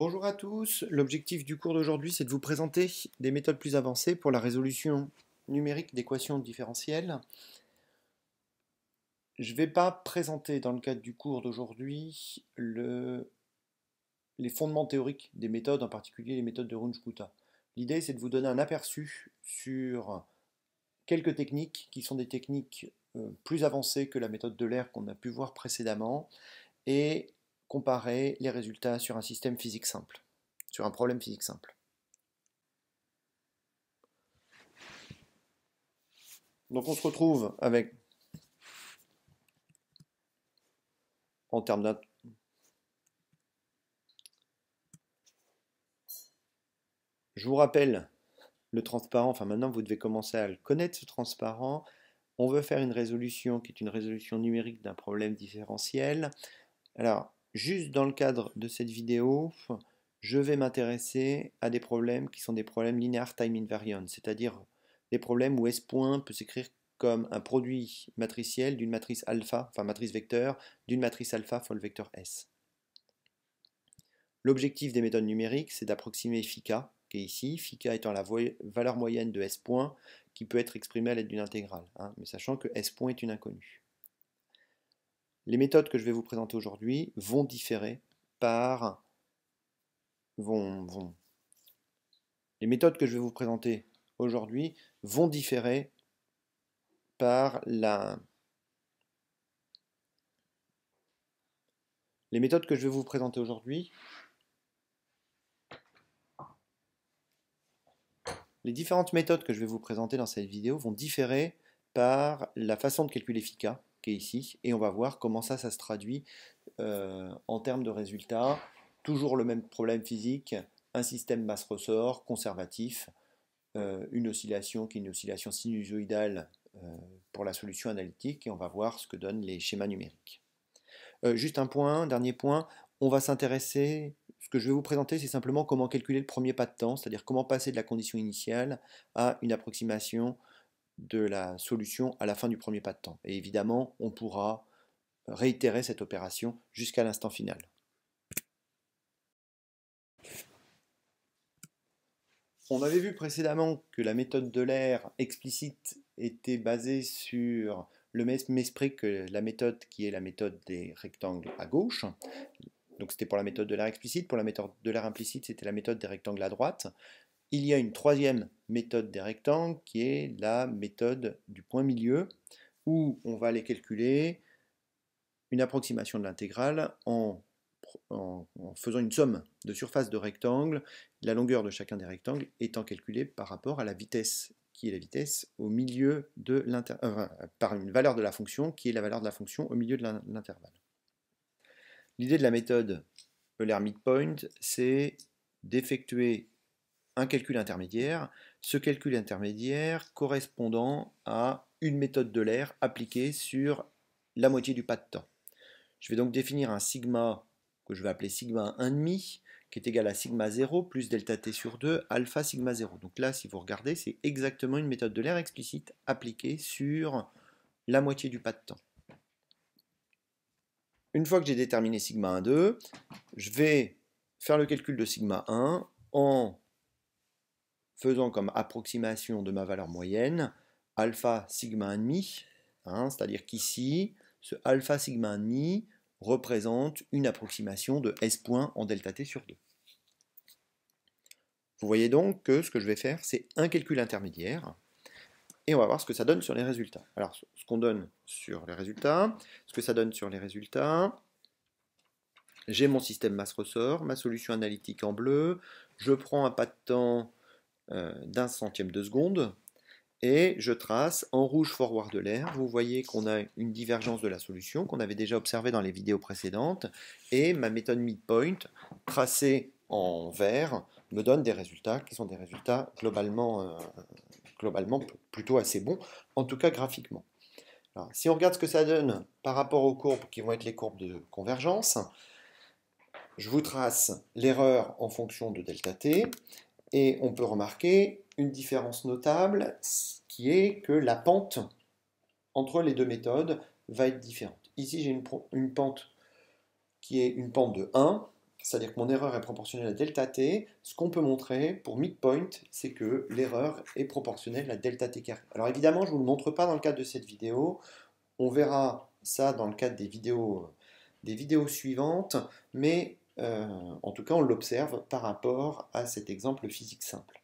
Bonjour à tous, l'objectif du cours d'aujourd'hui c'est de vous présenter des méthodes plus avancées pour la résolution numérique d'équations différentielles. Je ne vais pas présenter dans le cadre du cours d'aujourd'hui les fondements théoriques des méthodes, en particulier les méthodes de Runge-Kutta. L'idée c'est de vous donner un aperçu sur quelques techniques qui sont des techniques plus avancées que la méthode d'Euler qu'on a pu voir précédemment et comparer les résultats sur un système physique simple, sur un problème physique simple. Donc on se retrouve avec, en termes d'un... Je vous rappelle le transparent, enfin maintenant vous devez commencer à le connaître ce transparent. On veut faire une résolution qui est une résolution numérique d'un problème différentiel. Alors, juste dans le cadre de cette vidéo, je vais m'intéresser à des problèmes qui sont des problèmes linéaires time invariant, c'est-à-dire des problèmes où S point peut s'écrire comme un produit matriciel d'une matrice alpha, enfin matrice vecteur, d'une matrice alpha fois le vecteur S. L'objectif des méthodes numériques, c'est d'approximer φk, qui est ici, φk étant la valeur moyenne de S point, qui peut être exprimée à l'aide d'une intégrale, mais sachant que S point est une inconnue. Les méthodes que je vais vous présenter aujourd'hui vont différer par... Les méthodes que je vais vous présenter aujourd'hui vont différer par la... Les méthodes que je vais vous présenter aujourd'hui... Les différentes méthodes que je vais vous présenter dans cette vidéo vont différer par la façon de calculer φk, qui est ici, et on va voir comment ça se traduit en termes de résultats. Toujours le même problème physique, un système masse-ressort conservatif, une oscillation qui est une oscillation sinusoïdale pour la solution analytique, et on va voir ce que donnent les schémas numériques. Juste un point, dernier point, on va s'intéresser, ce que je vais vous présenter, c'est simplement comment calculer le premier pas de temps, c'est-à-dire comment passer de la condition initiale à une approximation de la solution à la fin du premier pas de temps. Et évidemment, on pourra réitérer cette opération jusqu'à l'instant final. On avait vu précédemment que la méthode d'Euler explicite était basée sur le même esprit que la méthode qui est la méthode des rectangles à gauche. Donc c'était pour la méthode d'Euler explicite. Pour la méthode d'Euler implicite, c'était la méthode des rectangles à droite. Il y a une troisième méthode des rectangles qui est la méthode du point milieu, où on va aller calculer une approximation de l'intégrale en faisant une somme de surfaces de rectangles, la longueur de chacun des rectangles étant calculée par rapport à la vitesse, qui est la vitesse au milieu de l'intervalle, par une valeur de la fonction, qui est la valeur de la fonction au milieu de l'intervalle. L'idée de la méthode Euler midpoint, c'est d'effectuer un calcul intermédiaire, ce calcul intermédiaire correspondant à une méthode d'Euler appliquée sur la moitié du pas de temps. Je vais donc définir un sigma que je vais appeler sigma 1,5, qui est égal à sigma 0 plus delta t sur 2 alpha sigma 0. Donc là, si vous regardez, c'est exactement une méthode d'Euler explicite appliquée sur la moitié du pas de temps. Une fois que j'ai déterminé sigma 1,2, je vais faire le calcul de sigma 1 en faisant comme approximation de ma valeur moyenne alpha sigma 1,5, c'est-à-dire qu'ici, ce alpha sigma 1,5 représente une approximation de S point en delta t sur 2. Vous voyez donc que ce que je vais faire, c'est un calcul intermédiaire, et on va voir ce que ça donne sur les résultats. Alors, ce qu'on donne sur les résultats, ce que ça donne sur les résultats, j'ai mon système masse-ressort, ma solution analytique en bleu, je prends un pas de temps d'un centième de seconde, et je trace en rouge forward Euler. Vous voyez qu'on a une divergence de la solution qu'on avait déjà observée dans les vidéos précédentes, et ma méthode midpoint, tracée en vert, me donne des résultats qui sont des résultats globalement plutôt assez bons, en tout cas graphiquement. Alors, si on regarde ce que ça donne par rapport aux courbes qui vont être les courbes de convergence, je vous trace l'erreur en fonction de delta t, et on peut remarquer une différence notable qui est que la pente entre les deux méthodes va être différente. Ici, j'ai une pente qui est une pente de 1, c'est-à-dire que mon erreur est proportionnelle à delta t, ce qu'on peut montrer pour midpoint, c'est que l'erreur est proportionnelle à delta t carré. Alors évidemment, je ne vous le montre pas dans le cadre de cette vidéo, on verra ça dans le cadre des vidéos suivantes, mais en tout cas, on l'observe par rapport à cet exemple physique simple.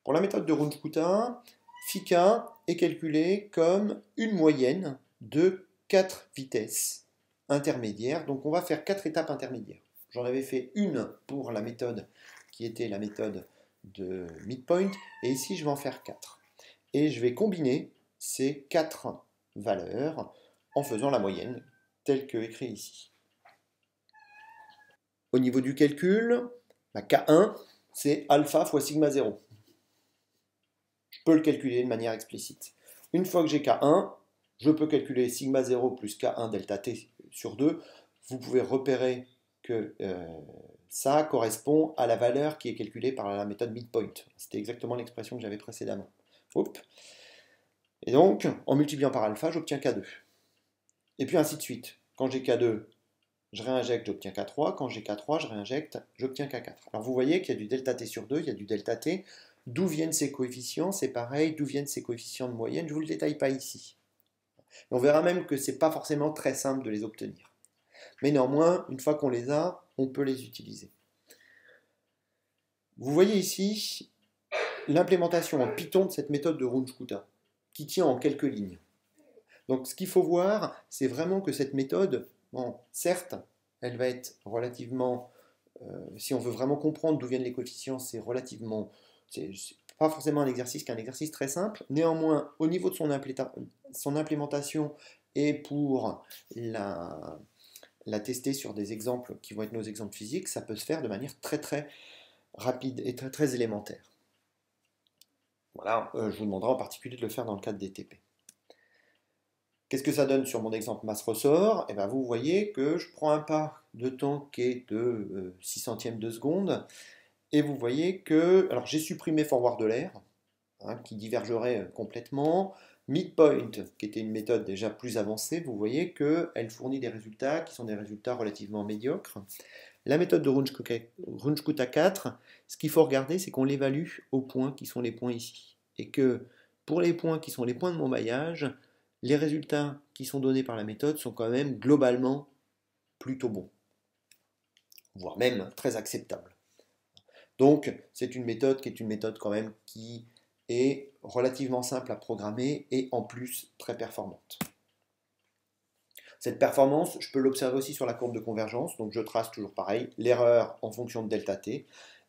Pour la méthode de Runge-Kutta, φk est calculé comme une moyenne de 4 vitesses intermédiaires. Donc on va faire 4 étapes intermédiaires. J'en avais fait une pour la méthode qui était la méthode de midpoint, et ici je vais en faire 4. Et je vais combiner ces 4 valeurs en faisant la moyenne telle que écrit ici. Au niveau du calcul, K1 c'est alpha fois sigma 0. Je peux le calculer de manière explicite. Une fois que j'ai K1, je peux calculer sigma 0 plus K1 delta T sur 2. Vous pouvez repérer que ça correspond à la valeur qui est calculée par la méthode midpoint. C'était exactement l'expression que j'avais précédemment. Hop. Et donc, en multipliant par alpha, j'obtiens K2. Et puis ainsi de suite. Quand j'ai K2, je réinjecte, j'obtiens K3. Quand j'ai K3, je réinjecte, j'obtiens K4. Alors vous voyez qu'il y a du delta T sur 2, il y a du delta T. D'où viennent ces coefficients? C'est pareil, d'où viennent ces coefficients de moyenne? Je ne vous le détaille pas ici. Et on verra même que ce n'est pas forcément très simple de les obtenir. Mais néanmoins, une fois qu'on les a, on peut les utiliser. Vous voyez ici l'implémentation en Python de cette méthode de Runge-Kutta, qui tient en quelques lignes. Donc ce qu'il faut voir, c'est vraiment que cette méthode, bon, certes, elle va être relativement, si on veut vraiment comprendre d'où viennent les coefficients, c'est relativement, c'est pas forcément un exercice qu'un exercice très simple. Néanmoins, au niveau de son implémentation et pour la tester sur des exemples qui vont être nos exemples physiques, ça peut se faire de manière très très rapide et très très élémentaire. Voilà, je vous demanderai en particulier de le faire dans le cadre des TP. Qu'est-ce que ça donne sur mon exemple masse-ressort? Eh bien, vous voyez que je prends un pas de temps qui est de 6 centièmes de seconde, et vous voyez que, alors j'ai supprimé forward de l'air, qui divergerait complètement. Midpoint, qui était une méthode déjà plus avancée, vous voyez qu'elle fournit des résultats qui sont des résultats relativement médiocres. La méthode de Runge-Kutta 4, ce qu'il faut regarder, c'est qu'on l'évalue aux points qui sont les points ici. Et que pour les points qui sont les points de mon maillage, les résultats qui sont donnés par la méthode sont quand même globalement plutôt bons, voire même très acceptables. Donc c'est une méthode qui est une méthode quand même qui est relativement simple à programmer et en plus très performante. Cette performance, je peux l'observer aussi sur la courbe de convergence, donc je trace toujours pareil, l'erreur en fonction de delta t,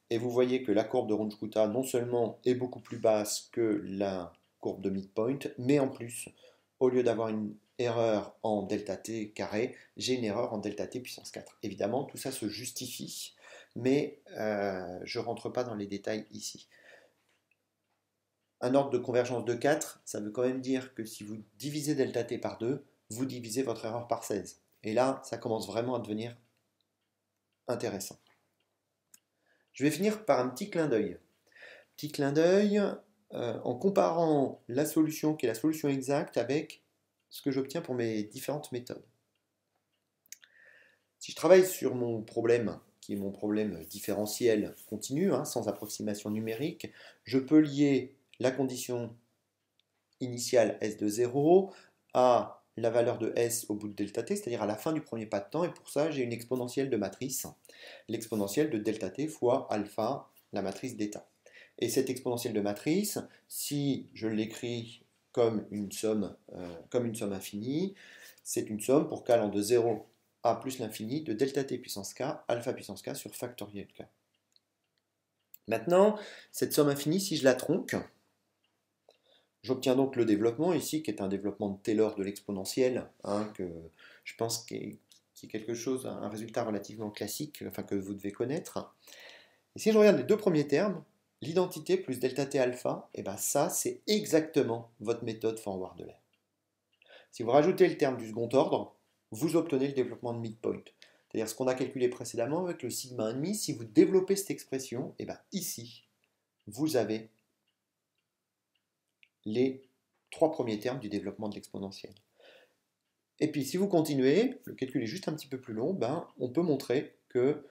et vous voyez que la courbe de Runge-Kutta non seulement est beaucoup plus basse que la courbe de midpoint, mais en plus, au lieu d'avoir une erreur en delta t carré, j'ai une erreur en delta t puissance 4. Évidemment, tout ça se justifie, mais je ne rentre pas dans les détails ici. Un ordre de convergence de 4, ça veut quand même dire que si vous divisez delta t par 2, vous divisez votre erreur par 16. Et là, ça commence vraiment à devenir intéressant. Je vais finir par un petit clin d'œil. Petit clin d'œil en comparant la solution qui est la solution exacte avec ce que j'obtiens pour mes différentes méthodes. Si je travaille sur mon problème, qui est mon problème différentiel continu, sans approximation numérique, je peux lier la condition initiale S de 0 à la valeur de S au bout de delta t, c'est-à-dire à la fin du premier pas de temps, et pour ça j'ai une exponentielle de matrice, l'exponentielle de delta t fois alpha, la matrice d'état. Et cette exponentielle de matrice, si je l'écris comme une somme infinie, c'est une somme pour k allant de 0 à plus l'infini de delta t puissance k, alpha puissance k sur factoriel k. Maintenant, cette somme infinie, si je la tronque, j'obtiens donc le développement ici, qui est un développement de Taylor de l'exponentielle, que je pense qui est quelque chose, un résultat relativement classique, enfin que vous devez connaître. Et si je regarde les deux premiers termes, l'identité plus delta t alpha, et bien ça, c'est exactement votre méthode forward de l'air. Si vous rajoutez le terme du second ordre, vous obtenez le développement de midpoint. C'est-à-dire ce qu'on a calculé précédemment avec le sigma 1,5, si vous développez cette expression, et bien ici, vous avez les 3 premiers termes du développement de l'exponentielle. Et puis si vous continuez, le calcul est juste un petit peu plus long, ben, on peut montrer que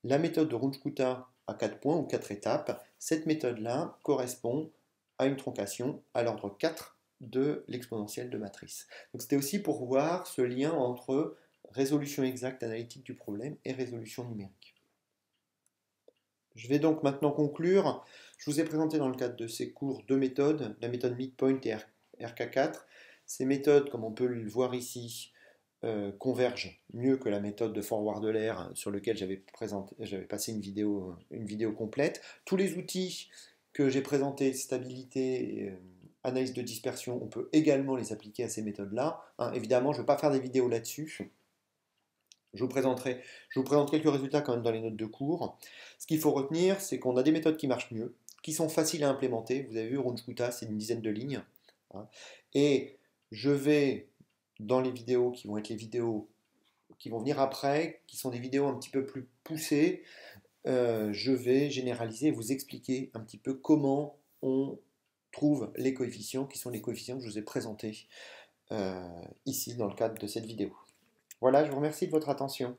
la méthode de Runge-Kutta à 4 points ou 4 étapes, cette méthode-là correspond à une troncation à l'ordre 4 de l'exponentielle de matrice. Donc c'était aussi pour voir ce lien entre résolution exacte analytique du problème et résolution numérique. Je vais donc maintenant conclure. Je vous ai présenté dans le cadre de ces cours deux méthodes, la méthode midpoint et RK4. Ces méthodes, comme on peut le voir ici, convergent mieux que la méthode de forwarder sur laquelle j'avais passé une vidéo complète. Tous les outils que j'ai présentés, stabilité, analyse de dispersion, on peut également les appliquer à ces méthodes-là. Hein, évidemment, je ne vais pas faire des vidéos là-dessus. Je vous présente quelques résultats quand même dans les notes de cours. Ce qu'il faut retenir, c'est qu'on a des méthodes qui marchent mieux, qui sont faciles à implémenter. Vous avez vu, Runge-Kutta, c'est une dizaine de lignes. Hein. Et je vais, dans les vidéos qui vont être les vidéos qui vont venir après, qui sont des vidéos un petit peu plus poussées, je vais généraliser et vous expliquer un petit peu comment on trouve les coefficients, qui sont les coefficients que je vous ai présentés ici dans le cadre de cette vidéo. Voilà, je vous remercie de votre attention.